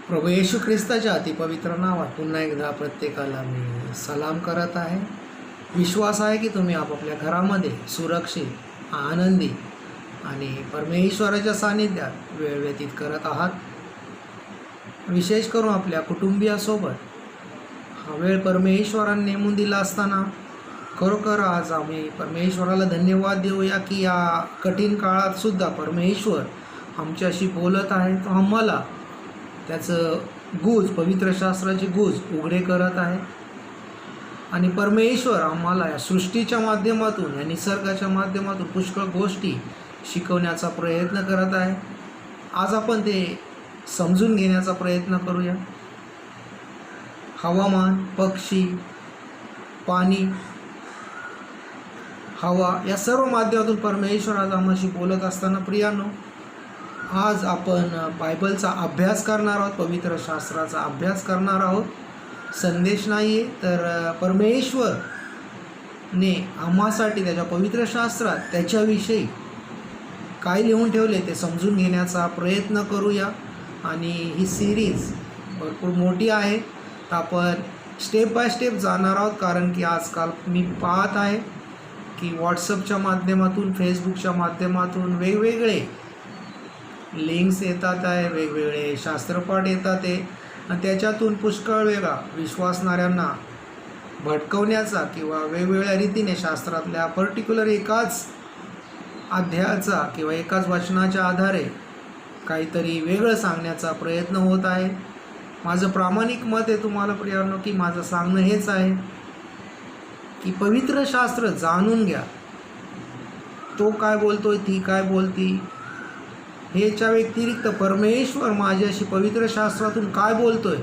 प्रभू येशू ख्रिस्ताच्या अतिपवित्र नावात पुन्हा एकदा प्रत्येकाला मी सलाम करत आहे. विश्वास आहे की तुम्ही आपापल्या घरामध्ये सुरक्षित, आनंदी आणि परमेश्वराच्या सानिध्यात वेळ व्यतीत करत आहात. विशेष करून आपल्या कुटुंबियासोबत हा वेळ परमेश्वराने नेमून दिला असताना खरोखर आज आम्ही परमेश्वराला धन्यवाद देऊया की या कठीण काळातसुद्धा परमेश्वर आमच्याशी बोलत आहे. तो आम्हाला त्याचं गूज, पवित्र शास्त्राची गूज उघडे करत आहे आणि परमेश्वर आम्हाला या सृष्टीच्या माध्यमातून, या निसर्गाच्या माध्यमातून पुष्कळ गोष्टी शिकवण्याचा प्रयत्न करत आहे. आज आपण ते समजून घेण्याचा प्रयत्न करूया. हवामान, पक्षी, पाणी, हवा या सर्व माध्यमातून परमेश्वर आज आम्हाशी बोलत असताना प्रियानो, आज आपण बायबलचा अभ्यास करणार आहोत, पवित्र शास्त्राचा अभ्यास करणार आहोत. संदेश नाही आहे तर परमेश्वरने आम्हासाठी त्याच्या पवित्र शास्त्रात त्याच्याविषयी काय लिहून ठेवले ते समजून घेण्याचा प्रयत्न करूया. आणि ही सिरीज भरपूर मोठी आहे तर आपण स्टेप बाय स्टेप जाणार आहोत. कारण की आजकाल मी पाहत आहे की व्हॉट्सअपच्या माध्यमातून, फेसबुकच्या माध्यमातून वेगवेगळे लिंक्स येतात आहे, वेगवेगळे शास्त्रपाठ येतात आहे आणि त्याच्यातून पुष्कळ वेळा विश्वासणाऱ्यांना भटकवण्याचा किंवा वेगवेगळ्या रीतीने शास्त्रातल्या पर्टिक्युलर एकाच अध्यायाचा किंवा एकाच वचनाच्या आधारे काहीतरी वेगळं सांगण्याचा प्रयत्न होत आहे. माझं प्रामाणिक मत आहे तुम्हाला प्रियांनो की माझं सांगणं हेच आहे की पवित्र शास्त्र जाणून घ्या. तो काय बोलतोय, ती काय बोलती, ह्याच्या व्यतिरिक्त परमेश्वर माझ्याशी पवित्र शास्त्रातून काय बोलतोय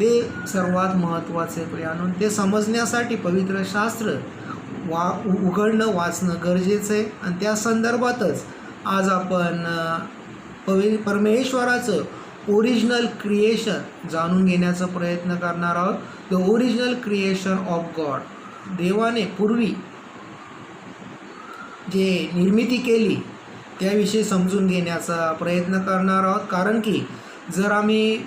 ते सर्वात महत्त्वाचे प्रियांनो. ते समजण्यासाठी पवित्र शास्त्र उघडणं, वाचणं गरजेचं आहे. आणि त्या संदर्भातच आज आपण परमेश्वराचं ओरिजिनल क्रिएशन जाणून घेण्याचा प्रयत्न करणार आहोत. The original creation of God. देवाने पूर्वी जे निर्मिती केली त्याविषयी समजून घेण्याचा प्रयत्न करणार आहोत. कारण की जर आम्ही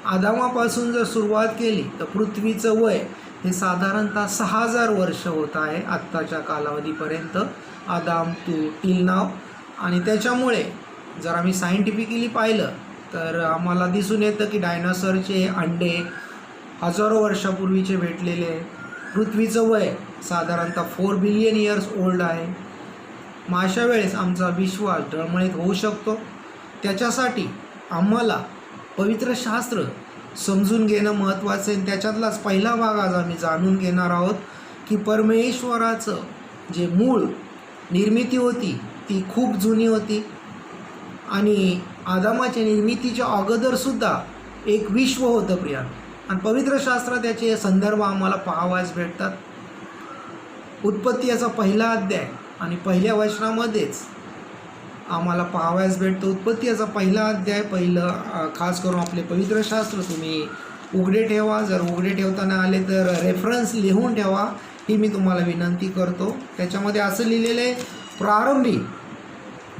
आदामापासून जर सुरुवात केली तर पृथ्वीचं वय हे साधारणतः 6000 वर्ष होत आहे आत्ताच्या कालावधीपर्यंत, आदाम टू टिल नाव. आणि त्याच्यामुळे जर आम्ही सायंटिफिकली पाहिलं तर आम्हाला दिसून येतं की डायनासॉरचे अंडे हजारो वर्षापूर्वीचे भेटलेले. पृथ्वीचं वय साधारणतः 4 बिलियन इयर्स ओल्ड आहे. मग अशा वेळेस आमचा विश्वास डळमळीत होऊ शकतो. त्याच्यासाठी आम्हाला पवित्र शास्त्र समजून घेणं महत्त्वाचं आहे. त्याच्यातलाच पहिला भाग आज आम्ही जाणून घेणार आहोत की परमेश्वराचं जे मूळ निर्मिती होती ती खूप जुनी होती आणि आदामाच्या निर्मितीच्या अगोदरसुद्धा एक विश्व होतं प्रिया. आणि पवित्र शास्त्रात त्याचे संदर्भ आम्हाला पाहावयास भेटतात. उत्पत्ती याचा पहिला अध्याय आणि पहिल्या वचनामध्येच आम्हाला पाहावयास भेटतं. उत्पत्ती याचा पहिला अध्याय, खास करून आपले पवित्र शास्त्र तुम्ही उघडे ठेवा. जर उघडे ठेवताना आले तर रेफरन्स लिहून ठेवा, ही मी तुम्हाला विनंती करतो. त्याच्यामध्ये असं लिहिलेलं आहे, प्रारंभी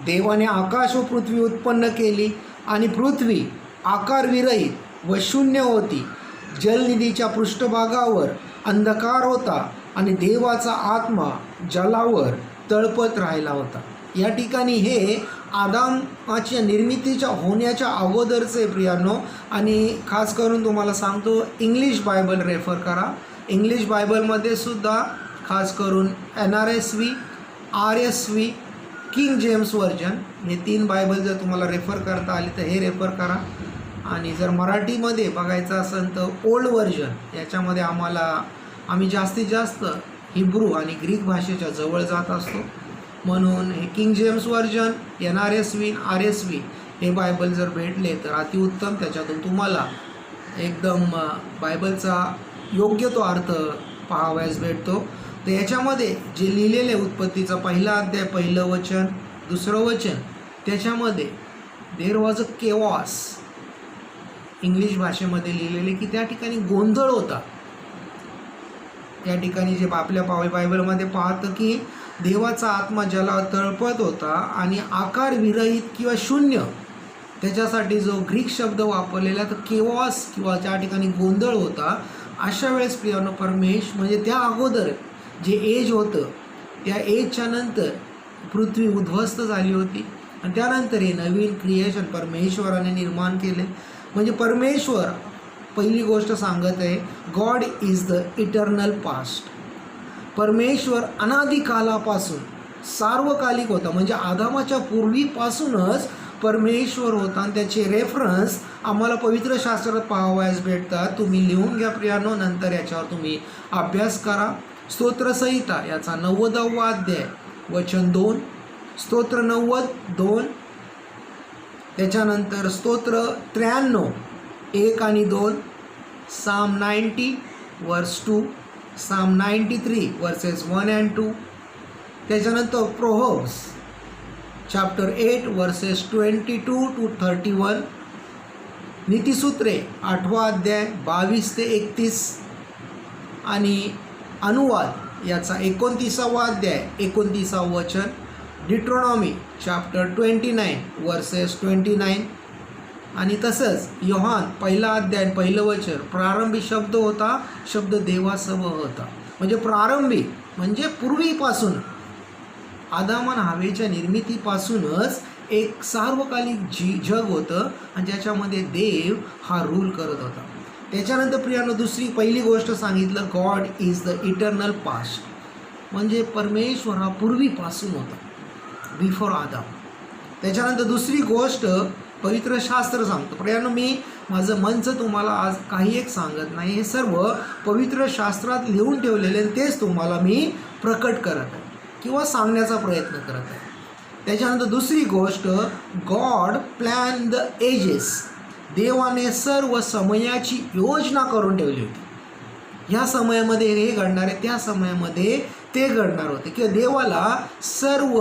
देवाने आकाश व पृथ्वी उत्पन्न केली आणि पृथ्वी आकारविरहित व शून्य होती. जलनिधीच्या पृष्ठभागावर अंधकार होता आणि देवाचा आत्मा जलावर तळपत राहिला होता. या ठिकाणी हे आदामाच्या निर्मितीच्या होण्याच्या अगोदरचे प्रियांनो. आणि खास करून तुम्हाला सांगतो इंग्लिश बायबल रेफर करा. इंग्लिश बायबलमध्ये सुद्धा खास करून NRSV, RSV, king James version हे 3 बायबल जर तुम्हाला रेफर करता आली तर हे रेफर करा. आणि जर मराठीमध्ये बघायचं असेल तर ओल्ड व्हर्जन, याच्यामध्ये आम्ही जास्तीत जास्त हिब्रू आणि ग्रीक भाषेच्या जवळ जात असतो. म्हणून हे king James version, NRSV, RSV हे बायबल जर भेटले तर अतिउत्तम. त्याच्यातून तुम्हाला एकदम बायबलचा योग्य तो अर्थ पाहावयास भेटतो. तर याच्यामध्ये जे लिहिलेले उत्पत्तीचा पहिला अध्याय, पहिलं वचन, दुसरं वचन, त्याच्यामध्ये there was a chaos, English भाषेमध्ये लिहिलेले की त्या ठिकाणी गोंधळ होता. या ठिकाणी जे आपल्या बायबलमध्ये पाहतं की देवाचा आत्मा जलावर तळपत होता आणि आकार विरहित किंवा शून्य त्याच्यासाठी जो ग्रीक शब्द वापरलेला तर केवॉस किंवा त्या ठिकाणी गोंधळ होता. अशा वेळेस प्रियानो परमेश म्हणजे त्या अगोदर जे एज होतं त्या एजच्या नंतर पृथ्वी उद्ध्वस्त झाली होती आणि त्यानंतर हे नवीन क्रिएशन परमेश्वराने निर्माण केले. म्हणजे परमेश्वर पहिली गोष्ट सांगत आहे, God is the eternal past. परमेश्वर अनादिकालापासून सार्वकालिक होता. म्हणजे आदामाच्या पूर्वीपासूनच परमेश्वर होता आणि त्याचे रेफरन्स आम्हाला पवित्र शास्त्रात पाहावयास भेटतात. तुम्ही लिहून घ्या प्रियानो, नंतर याच्यावर तुम्ही अभ्यास करा. स्तोत्रसंहिता याचा 90वा अध्याय वचन 2, स्तोत्र 90:2, त्याच्यानंतर स्तोत्र 93 1 आणि 2, साम 90 वर्स 2, साम 93 वर्सेस 1 and 2, त्याच्यानंतर प्रोव्हर्ब्स चॅप्टर 8 वर्सेस 22 to 31, नीतिसूत्रे 8वा अध्याय 22 ते 31 आणि अनुवाद याचा 29वा अध्याय 29वा वचन, डिट्रोनॉमी चॅप्टर 29 वर्सेस 29 आणि तसंच योहान पहिला अध्याय पहिलं वचन, प्रारंभी शब्द होता, शब्द देवासह होता. म्हणजे प्रारंभी म्हणजे पूर्वीपासून आदाम आणि हवेच्या निर्मितीपासूनच एक सार्वकालिक जग होतं आणि ज्याच्यामध्ये देव हा रूल करत होता. त्याच्यानंतर प्रियानो पहिली गोष्ट सांगितलं, God is the eternal past. म्हणजे परमेश्वर हा पूर्वीपासून होता, बिफोर आदाम. त्याच्यानंतर दुसरी गोष्ट पवित्र शास्त्र सांगतं. प्रियानो मी माझं मनचं तुम्हाला आज काही एक सांगत नाही, हे सर्व पवित्र शास्त्रात लिहून ठेवलेले तेच तुम्हाला मी प्रकट करत आहे किंवा सांगण्याचा प्रयत्न करत आहे. त्याच्यानंतर दुसरी गोष्ट, गॉड प्लॅन द एजेस. देवाने सर्व समयाची योजना करून ठेवली होती. ह्या समयामध्ये हे घडणार आहे, त्या समयामध्ये ते घडणार होते, किंवा देवाला सर्व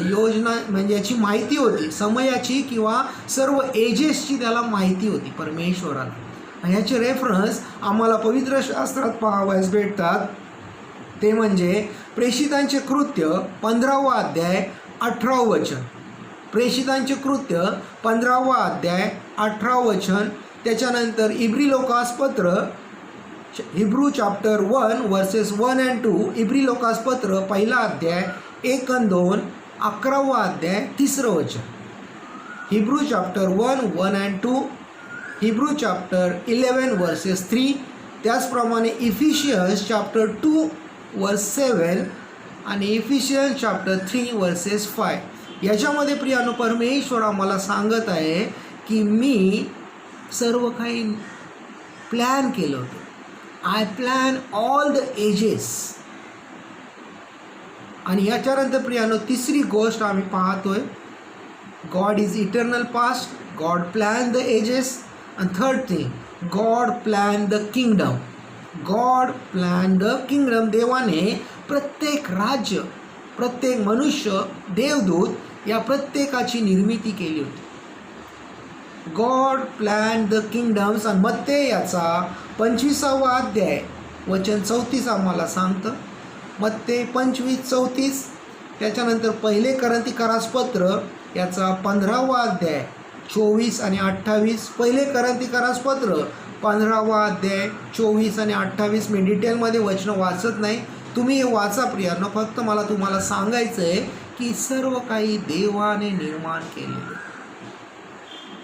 योजना म्हणजे याची माहिती होती, समयाची किंवा सर्व एजेसची त्याला माहिती होती परमेश्वराला. ह्याचे रेफरन्स आम्हाला पवित्र शास्त्रात पाहावयास भेटतात. ते म्हणजे प्रेषितांचे कृत्य 15वा अध्याय 18 वचन, प्रेषितांचे कृत्य 15वा अध्याय 18 वचन. त्याच्यानंतर इब्री लोकासपत्र हिब्रू चॅप्टर 1 वर्सेस 1 and 2, इब्री लोकासपत्र पहिला अध्याय 1 and 2, 11वा अध्याय 3 वचन. Hebrew chapter 1 and 2, Hebrew chapter 11 versus 3, त्याचप्रमाणे इफिशियन्स चॅप्टर 2 वर्स 7 आणि इफिशियन्स चॅप्टर 3 वर्सेस 5. याच्यामध्ये प्रियानो परमेश्वर आम्हाला सांगत आहे की मी सर्व काही प्लॅन केलं होतं. I plan all the ages. आणि याच्यानंतर प्रियानो तिसरी गोष्ट आम्ही पाहतोय, God is eternal past, God plan the ages. आणि third thing, God plan the kingdom. God plan the kingdom. देवाने प्रत्येक राज्य, प्रत्येक मनुष्य, देवदूत या प्रत्येकाची निर्मिती केली होती. God plan the kingdoms. आणि मत्ते याचा 25वा अध्याय वचन 34 आम्हाला सांगतं. मत्ते 25:34. त्याच्यानंतर पहिले करंथीकरासपत्र याचा 15वा अध्याय 24 आणि 28. पहिले करंथीकरासपत्र 15वा अध्याय 24 आणि 28. मी डिटेलमध्ये वचनं वाचत नाही, तुम्ही हे वाचा प्रियानो. फक्त मला तुम्हाला सांगायचं आहे की सर्व काही देवाने निर्माण केलेले.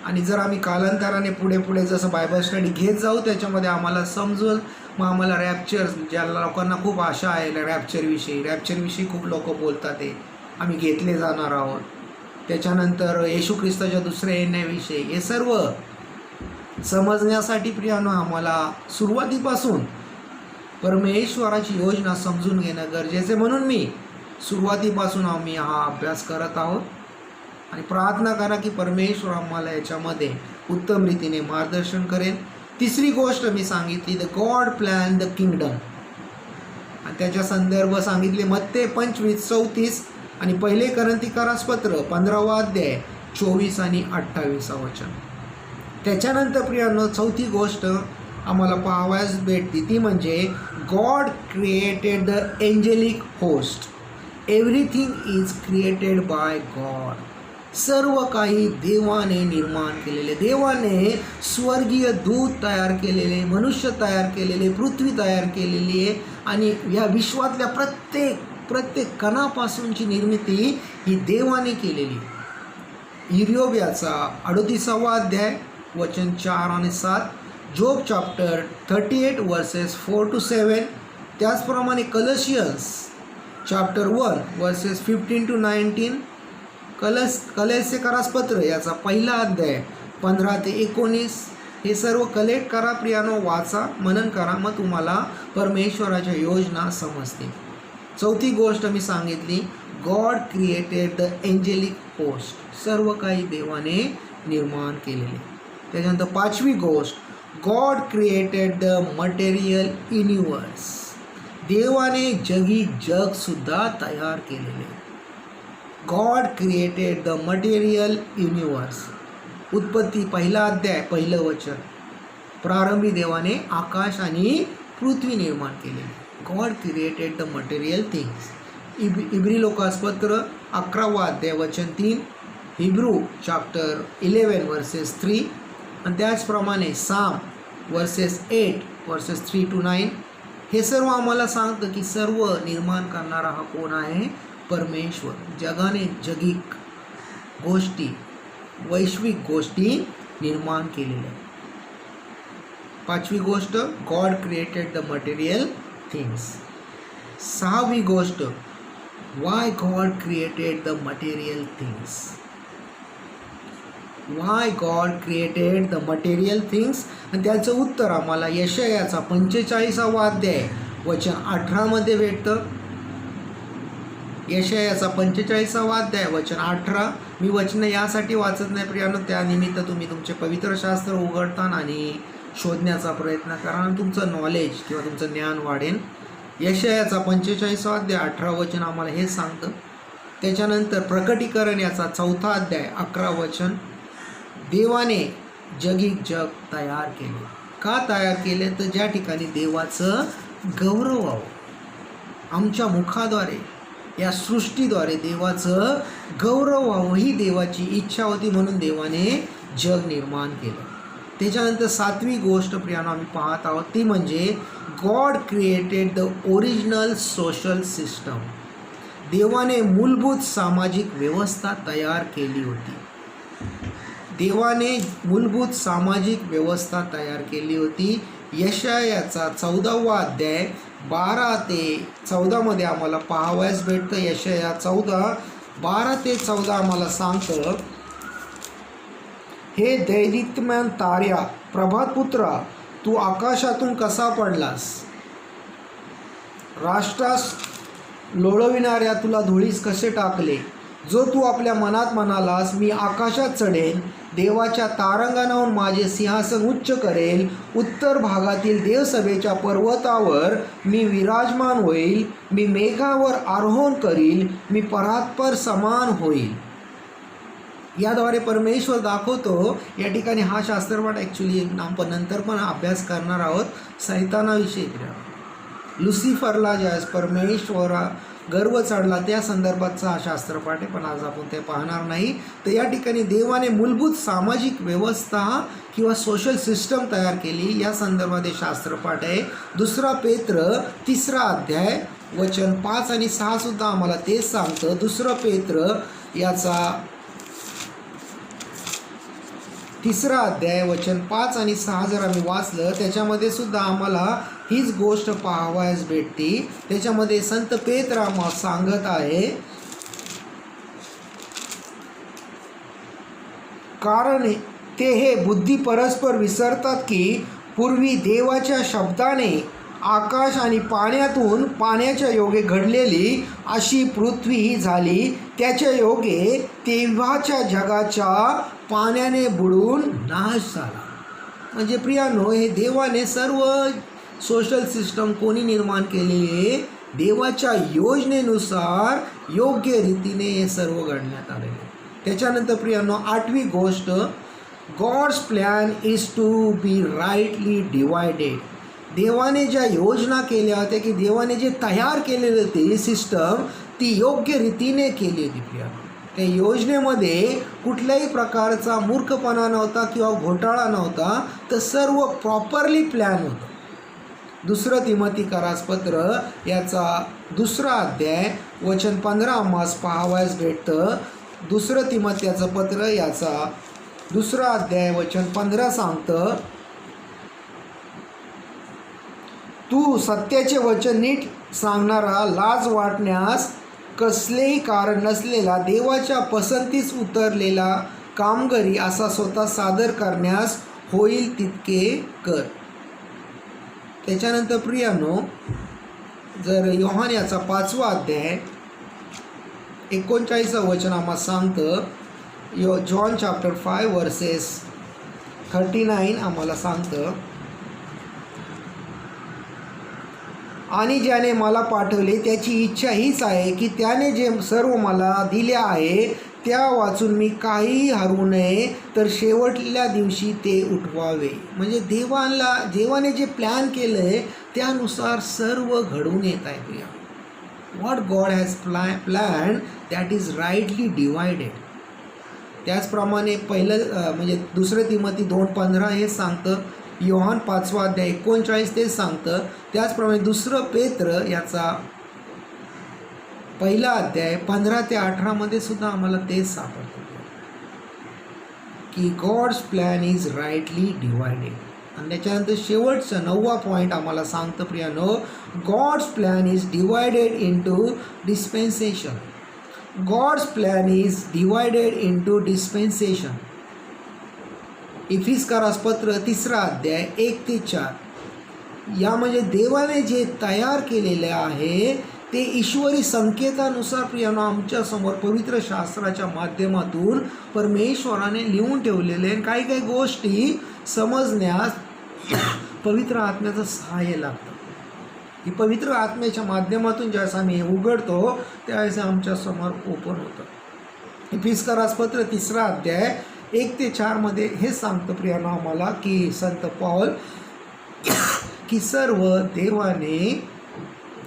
आणि जर आम्ही कालांतराने पुढे जसं बायबल स्टडी घेत जाऊ त्याच्यामध्ये आम्हाला समजून मग आम्हाला रॅप्चर, ज्या लोकांना खूप आशा आहे रॅप्चरविषयी खूप लोक बोलतात, ते आम्ही घेतले जाणार आहोत. त्याच्यानंतर येशू ख्रिस्ताच्या दुसऱ्या येण्याविषयी, हे सर्व समजण्यासाठी प्रियानो आम्हाला सुरुवातीपासून परमेश्वराची योजना समजून घेणं गरजेचे. म्हणून मी सुरुवातीपासून आम्ही हा अभ्यास करत आहोत आणि प्रार्थना करा की परमेश्वर आम्हाला याच्यामध्ये उत्तम रीतीने मार्गदर्शन करेल. तिसरी गोष्ट मी सांगितली, the God plan the kingdom. आणि त्याच्या संदर्भ सांगितले मत्ते 25:34 आणि पहिले करंथीकरासपत्र 15वा अध्याय 24 आणि 28 वचन. त्याच्यानंतर प्रियानो चौथी गोष्ट आम्हाला पाहावयास भेटते ती म्हणजे God created the angelic host. Everything is created by God. सर्व काही देवाने निर्माण केलेले. देवाने स्वर्गीय दूत तयार केलेले, मनुष्य तयार केलेले, पृथ्वी तयार केलेली आहे आणि या विश्वातल्या प्रत्येक कणापासूनची निर्मिती ही देवाने केलेली. इर्योब याचा 38वा अध्याय वचन 4 आणि 7, जोब चॅप्टर 38 वर्सेस 4 to 7, त्याचप्रमाणे कलशियन्स चॅप्टर 1 वर्सेस 15 to 19, कलेस्येकरास पत्र याचा 1ला अध्याय 15 ते 19. हे सर्व कलेक्ट करा प्रियानो, वाचा, मनन करा, मग तुम्हाला परमेश्वराच्या योजना समजतील. चौथी गोष्ट मी सांगितली, God created the angelic host. सर्व काही देवाने निर्माण केलेले. त्याच्यानंतर 5वी गोष्ट, God created the material universe. देवाने जगसुद्धा तयार केलेले. God created the material universe. उत्पत्ती 1ला अध्याय 1लं वचन, प्रारंभी देवाने आकाश आणि पृथ्वी निर्माण केलेली. God created the material things. इब्री लोकासपत्र 11वा अध्याय वचन 3, हिब्रू चॅप्टर 11 वर्सेस 3 आणि त्याचप्रमाणे साम वर्सेस 8 वर्सेस 3 to 9. हे सर्व आम्हाला सांगतं की सर्व निर्माण करणारा हा कोण आहे? परमेश्वर. जगाने जगिक गोष्टी, वैश्विक गोष्टी निर्माण केलेल्या. 5वी गोष्ट, God created the material things. 6वी गोष्ट, why God created the material things. Why God created the material things. आणि त्याचं उत्तर आम्हाला यशायाचा 45वा अध्याय वचन 18 मध्ये भेटतं. यशायाचा 45वा अध्याय वचन 18. मी वचन यासाठी वाचत नाही प्रियानो, त्यानिमित्त तुम्ही तुमचे पवित्र शास्त्र उघडताना आणि शोधण्याचा प्रयत्न करा आणि तुमचं नॉलेज किंवा तुमचं ज्ञान वाढेल. यशायाचा 45वा अध्याय 18 वचन आम्हाला हे सांगतं. त्याच्यानंतर प्रकटीकरण याचा 4था अध्याय 11 वचन, देवाने जग तयार केले. का तयार केले? तर ज्या ठिकाणी देवाचं गौरव व्हावं. आमच्या मुखाद्वारे, या सृष्टीद्वारे देवाचं गौरव व्हावं ही देवाची इच्छा होती, म्हणून देवाने जग निर्माण केलं. त्याच्यानंतर 7वी गोष्ट प्रियानो आम्ही पाहत आहोत, ती म्हणजे God created the original social system. देवाने मूलभूत सामाजिक व्यवस्था तयार केली होती. देवाने मूलभूत सामाजिक व्यवस्था तयार केली होती. यशायाचा 14वा अध्याय 12 ते 14 मध्ये आम्हाला पाहावयास भेटतं. यशाया 14 12 ते 14 आम्हाला सांगतं, हे दैदिप्यमान तार्या, प्रभातपुत्रा, तू आकाशातून कसा पडलास? राष्ट्रास लोळविणाऱ्या तुला धुळीस कसे टाकले? जो तू आपल्या मनात म्हणालास, मी आकाशात चढेन, देवाच्या तारांगणाहून माझे सिंहासन उच्च करेल, उत्तर भागातील देवसभेच्या पर्वतावर मी विराजमान होईल, मी मेघावर आरोहण करील, मी परात्पर समान होईल. याद्वारे परमेश्वर दाखवतो. या ठिकाणी हा शास्त्रपाठ ॲक्च्युली आपण नंतर पण अभ्यास करणार आहोत. सैतानाविषयी, लुसिफरला ज्यावेळेस परमेश्वरा गर्व चढला त्या संदर्भातचा हा शास्त्रपाठ आहे, पण आज आपण ते पाहणार नाही. तर या ठिकाणी देवाने मूलभूत सामाजिक व्यवस्था किंवा सोशल सिस्टम तयार केली, या संदर्भात हे शास्त्रपाठ आहे. 2 पेत्र 3रा अध्याय वचन 5 आणि 6 सुद्धा आम्हाला तेच सांगतं. 2 पेत्र याचा 3रा अध्याय वचन 5 आणि 6 जर आम्ही वाचलं, त्याच्यामध्ये सुद्धा आम्हाला हीच गोष्ट पाहावयास भेटते. त्याच्यामध्ये संत पेत्र आम्हाला सांगत आहे, कारण ते हे बुद्धी परस्पर विसरतात की पूर्वी देवाच्या शब्दाने आकाश आणि पाण्यातून पाण्याच्या योगे घडलेली अशी पृथ्वी ही झाली, त्याच्या योगे तेव्हाच्या जगाच्या पाण्याने बुडून नाश झाला. म्हणजे प्रियानो, हे देवाने सर्व सोशल सिस्टम कोणी निर्माण केलेली आहे? देवाच्या योजनेनुसार योग्य रीतीने हे सर्व घडण्यात आलेले. त्याच्यानंतर प्रियानो 8वी गोष्ट, God's plan is to be rightly divided. देवाने ज्या योजना केल्या होत्या, की देवाने जे तयार केलेले होते सिस्टम, ती योग्य रीतीने केली होती प्रियानो. त्या योजनेमध्ये कुठल्याही प्रकारचा मूर्खपणा नव्हता किंवा घोटाळा नव्हता, तर सर्व प्रॉपरली प्लॅन होतं. 2 तिमोथीकरास पत्र याचा 2 अध्याय वचन 15 आम्हास पाहावयास भेटतं. 2 तिमोथीचं पत्र याचा 2 अध्याय वचन 15 सांगतं, तू सत्याचे वचन नीट सांगणारा, लाज वाटण्यास कसलेही कारण नसलेला, देवाच्या पसंतीस उतरलेला कामगरी असा स्वतः सादर करण्यास होईल तितके कर. त्याच्यानंतर प्रियानो, जर योहान याचा 5वा अध्याय 39 वचन आम्हाला सांगतं, जॉन चॅप्टर 5 वर्सेस 39 आम्हाला सांगतं, आणि ज्याने मला पाठवले त्याची इच्छा हीच आहे की त्याने जे सर्व मला दिले आहे त्या वाचून मी काहीही हरवू नये, तर शेवटल्या दिवशी ते उठवावे. म्हणजे देवाने जे प्लॅन केलं आहे त्यानुसार सर्व घडून येत आहे. Priya, what God has plan that is rightly divided. त्याचप्रमाणे म्हणजे 2 तिमोथी 2:15 हे सांगतं, योहान 5वा अध्याय 39 तेच सांगतं. त्याचप्रमाणे 2 पेत्र याचा 1 अध्याय 15 ते 18 मध्ये सुद्धा आम्हाला तेच सापडतं की God's plan is rightly divided. आणि त्याच्यानंतर शेवटचं 9वा पॉईंट आम्हाला सांगतं प्रियानो, God's plan is divided into dispensation. God's plan is divided into dispensation. इफिसकारास पत्र 3 अध्याय 1 ते 4. या म्हणजे देवाने जे तयार केलेले आहे ते ईश्वरी संकेतानुसार प्रियानो आमच्यासमोर पवित्र शास्त्राच्या माध्यमातून परमेश्वराने लिहून ठेवलेले. काही काही गोष्टी समजण्यास पवित्र आत्म्याचं सहाय्य लागतं. की पवित्र आत्म्याच्या माध्यमातून ज्यावेळेस आम्ही उघडतो त्यावेळेस आमच्यासमोर ओपन होतं. इफिसकारास पत्र 3 अध्याय 1 ते 4 मध्ये हे सांगतं प्रियानो आम्हाला की संत पौल की सर्व देवाने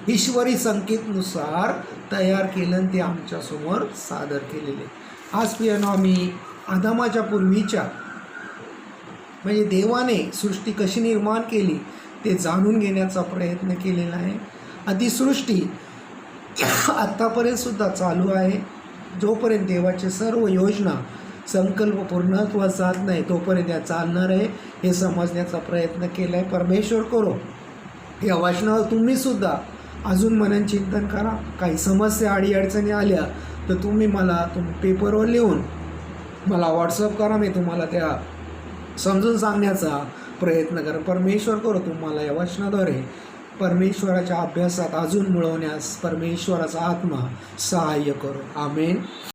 ईश्वरी संकेतनुसार तयार केलं ते आमच्यासमोर सादर केलेले. आज प्रियानो आम्ही आदामाच्या पूर्वीच्या म्हणजे देवाने सृष्टी कशी निर्माण केली ते जाणून घेण्याचा प्रयत्न केलेला आहे. आणि ती सृष्टी आत्तापर्यंत सुद्धा चालू आहे. जोपर्यंत देवाचे सर्व योजना संकल्प पूर्णत्वास जात नाही तोपर्यंत त्या चालणार आहे हे समजण्याचा प्रयत्न केला आहे. परमेश्वर करो या वाचनावर तुम्हीसुद्धा अजून मनन चिंतन करा. काही समस्या अडीअडचणी आल्या तर तुम्ही मला पेपरवर लिहून मला व्हॉट्सअप करा. मी तुम्हाला त्या समजून सांगण्याचा प्रयत्न करा. परमेश्वर करो तुम्हाला या वचनाद्वारे परमेश्वराच्या अभ्यासात अजून मिळवण्यास परमेश्वराचा आत्मा सहाय्य करो. आमेन.